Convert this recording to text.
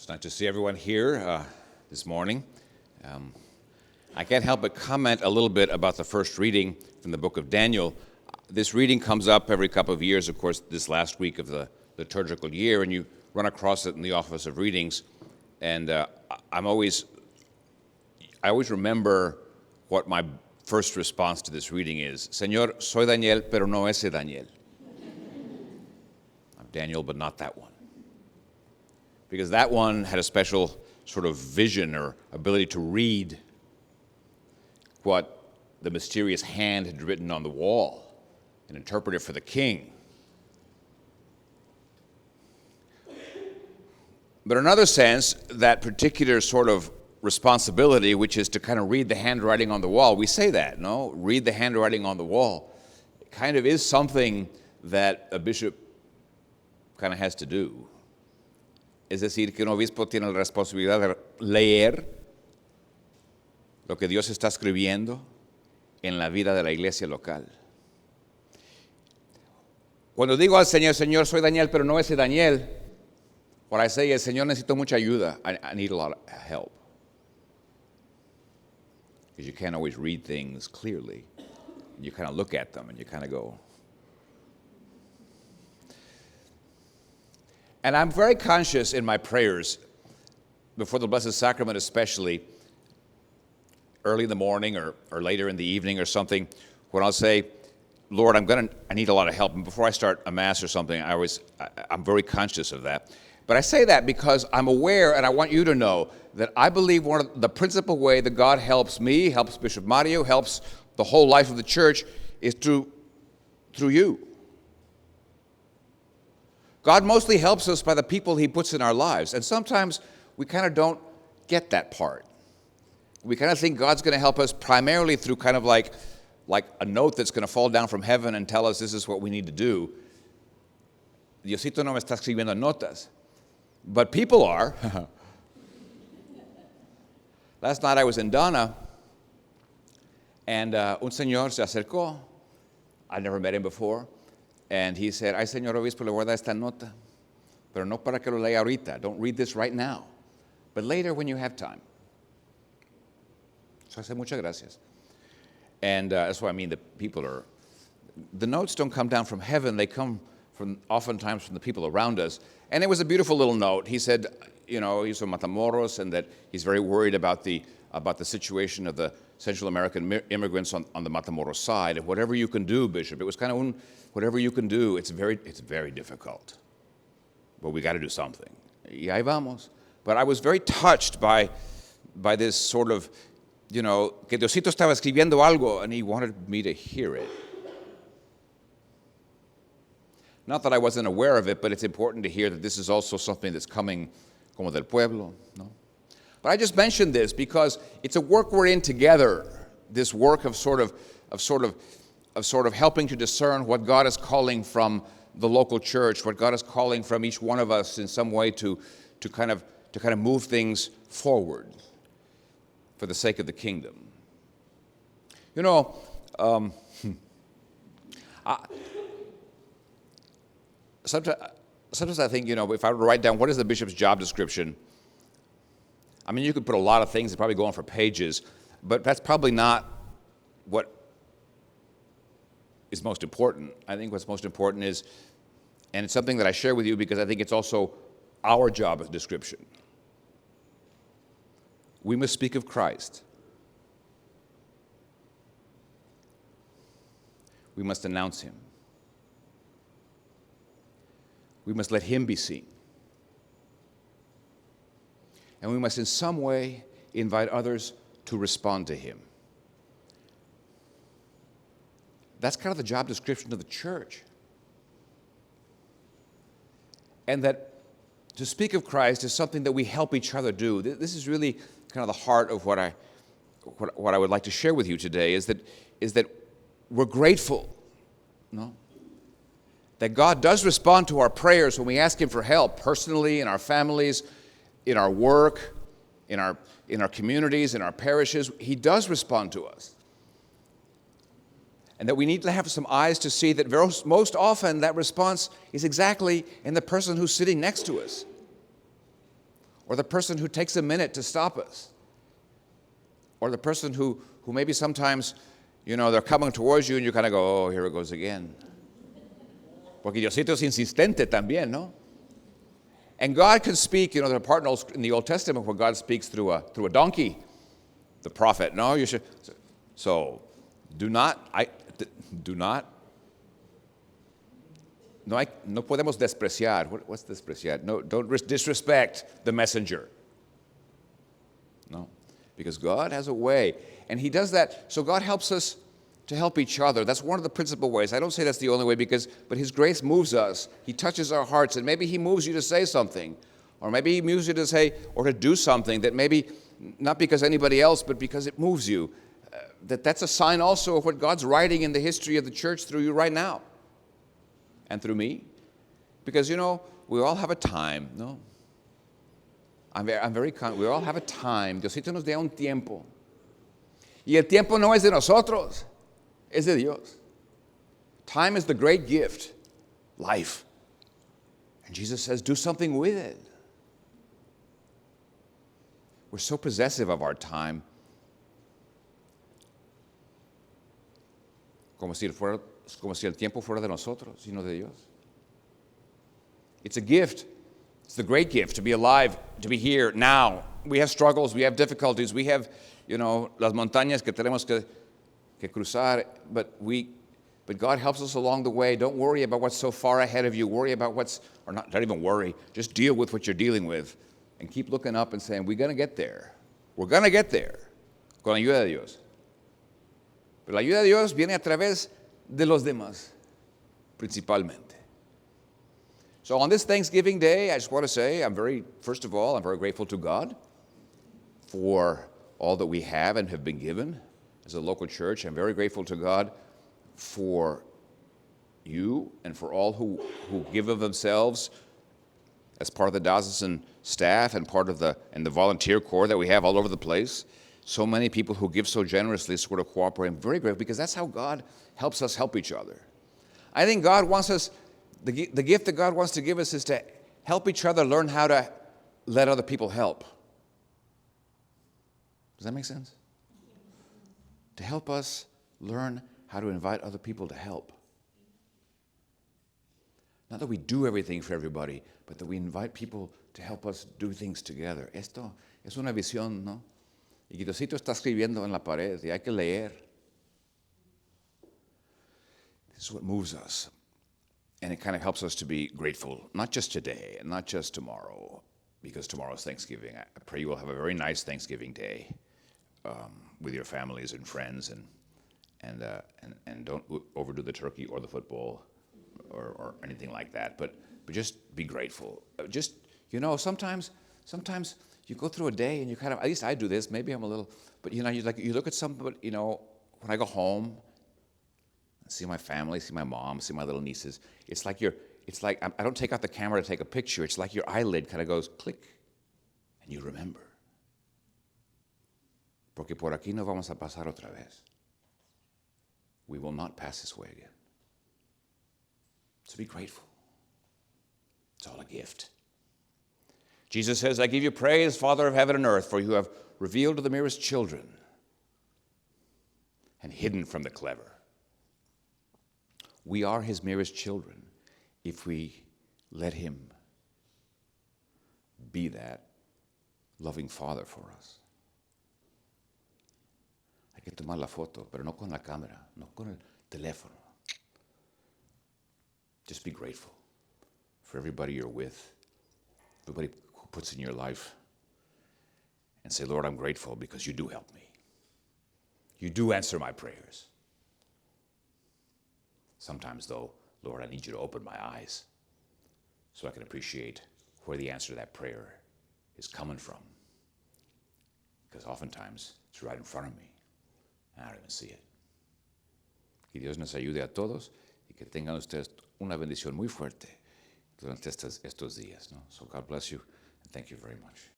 It's nice to see everyone here this morning. I can't help but comment a little bit about the first reading from the book of Daniel. This reading comes up every couple of years, of course, this last week of the liturgical year, and you run across it in the Office of Readings. And I always remember what my first response to this reading is. Señor, soy Daniel, pero no ese Daniel. I'm Daniel, but not that one. Because that one had a special sort of vision or ability to read what the mysterious hand had written on the wall and interpret it for the king. But in another sense, that particular sort of responsibility, which is to kind of read the handwriting on the wall, we say that, no? Read the handwriting on the wall. It kind of is something that a bishop kind of has to do. Es decir, que un obispo tiene la responsabilidad de leer lo que Dios está escribiendo en la vida de la iglesia local. Cuando digo al Señor, Señor, soy Daniel, pero no ese Daniel, what I say is, Señor, necesito mucha ayuda. I need a lot of help. Because you can't always read things clearly. You kind of look at them and you kind of go. And I'm very conscious in my prayers, before the Blessed Sacrament especially, early in the morning or later in the evening or something, when I'll say, Lord, I need a lot of help. And before I start a Mass or something, I'm very conscious of that. But I say that because I'm aware, and I want you to know, that I believe one of the principal way that God helps me, helps Bishop Mario, helps the whole life of the church, is through you. God mostly helps us by the people he puts in our lives. And sometimes we kind of don't get that part. We kind of think God's going to help us primarily through kind of like a note that's going to fall down from heaven and tell us this is what we need to do. Diosito no me está escribiendo notas. But people are. Last night I was in Donna, and un señor se acercó. I'd never met him before. And he said, ay, señor obispo, le voy a dar esta nota, pero no para que lo lea ahorita. Don't read this right now, but later when you have time. So I said, muchas gracias. And that's what I mean, the notes don't come down from heaven. They come oftentimes from the people around us. And it was a beautiful little note. He said, he's from Matamoros, and that he's very worried about the situation of the Central American immigrants on the Matamoros side. And whatever you can do, Bishop, it was kind of whatever you can do. It's very difficult, but we got to do something. Y ahí vamos. But I was very touched by this sort of, que Diosito estaba escribiendo algo, and he wanted me to hear it. Not that I wasn't aware of it, but it's important to hear that this is also something that's coming como del pueblo, no? But I just mentioned this because it's a work we're in together. This work of sort of helping to discern what God is calling from the local church, what God is calling from each one of us in some way to kind of move things forward for the sake of the kingdom. Sometimes I think, if I were to write down what is the bishop's job description, I mean, you could put a lot of things that probably go on for pages, but that's probably not what is most important. I think what's most important is, and it's something that I share with you because I think it's also our job description. We must speak of Christ. We must announce him. We must let him be seen. And we must in some way invite others to respond to him. That's kind of the job description of the church. And that to speak of Christ is something that we help each other do. This is really kind of the heart of what I would like to share with you today, is that we're grateful, that God does respond to our prayers when we ask him for help, personally, in our families, in our work, in our communities, in our parishes. He does respond to us. And that we need to have some eyes to see that most often that response is exactly in the person who's sitting next to us, or the person who takes a minute to stop us, or the person who maybe sometimes, they're coming towards you and you kind of go, oh, here it goes again. Porque Diosito es insistente también, ¿no? And God can speak, there are part in the Old Testament where God speaks through a donkey, the prophet. No, you should. So, no podemos despreciar. What's despreciar? No, don't disrespect the messenger. No, because God has a way, and He does that. So God helps us to help each other. That's one of the principal ways. I don't say that's the only way, but His grace moves us. He touches our hearts, and maybe He moves you to say something, or maybe He moves you to say or to do something that maybe not because anybody else, but because it moves you. That's a sign also of what God's writing in the history of the church through you right now, and through me, because we all have a time, no? We all have a time. Diosito nos da un tiempo, y el tiempo no es de nosotros. Es de Dios. Time is the great gift, life. And Jesus says, do something with it. We're so possessive of our time. Como si el tiempo fuera de nosotros, sino de Dios. It's a gift. It's the great gift to be alive, to be here now. We have struggles, we have difficulties, we have, las montañas que tenemos que cruzar, but God helps us along the way. Don't worry about what's so far ahead of you. Worry about don't even worry. Just deal with what you're dealing with and keep looking up and saying, we're going to get there. We're going to get there. Con la ayuda de Dios. Pero la ayuda de Dios viene a través de los demás, principalmente. So on this Thanksgiving Day, I just want to say, first of all, I'm very grateful to God for all that we have and have been given. As a local church, I'm very grateful to God for you and for all who give of themselves as part of the Diocesan Staff and part of the volunteer corps that we have all over the place. So many people who give so generously, sort of cooperate. I'm very grateful because that's how God helps us help each other. I think God wants us, the gift that God wants to give us is to help each other learn how to let other people help. Does that make sense? To help us learn how to invite other people to help. Not that we do everything for everybody, but that we invite people to help us do things together. Esto es una visión, ¿no? Y Diosito está escribiendo en la pared y hay que leer. This is what moves us. And it kind of helps us to be grateful, not just today and not just tomorrow, because tomorrow's Thanksgiving. I pray you will have a very nice Thanksgiving day. With your families and friends, and don't overdo the turkey or the football or anything like that. But just be grateful. Just sometimes you go through a day and you kind of, at least I do this. Maybe I'm a little, but you look at somebody. When I go home, see my family, see my mom, see my little nieces. It's like I don't take out the camera to take a picture. It's like your eyelid kind of goes click, and you remember. Porque por aquí no vamos a pasar otra vez. We will not pass this way again. So be grateful. It's all a gift. Jesus says, I give you praise, Father of heaven and earth, for you have revealed to the merest children and hidden from the clever. We are His merest children if we let Him be that loving Father for us. Hay que tomar la foto, pero no con la cámara, no con el teléfono. Just be grateful for everybody you're with, everybody who puts in your life, and say, Lord, I'm grateful because you do help me. You do answer my prayers. Sometimes, though, Lord, I need you to open my eyes so I can appreciate where the answer to that prayer is coming from. Because oftentimes, it's right in front of me. I don't even see it. Que Dios nos ayude a todos y que tengan ustedes una bendición muy fuerte durante estos días, ¿no? So God bless you and thank you very much.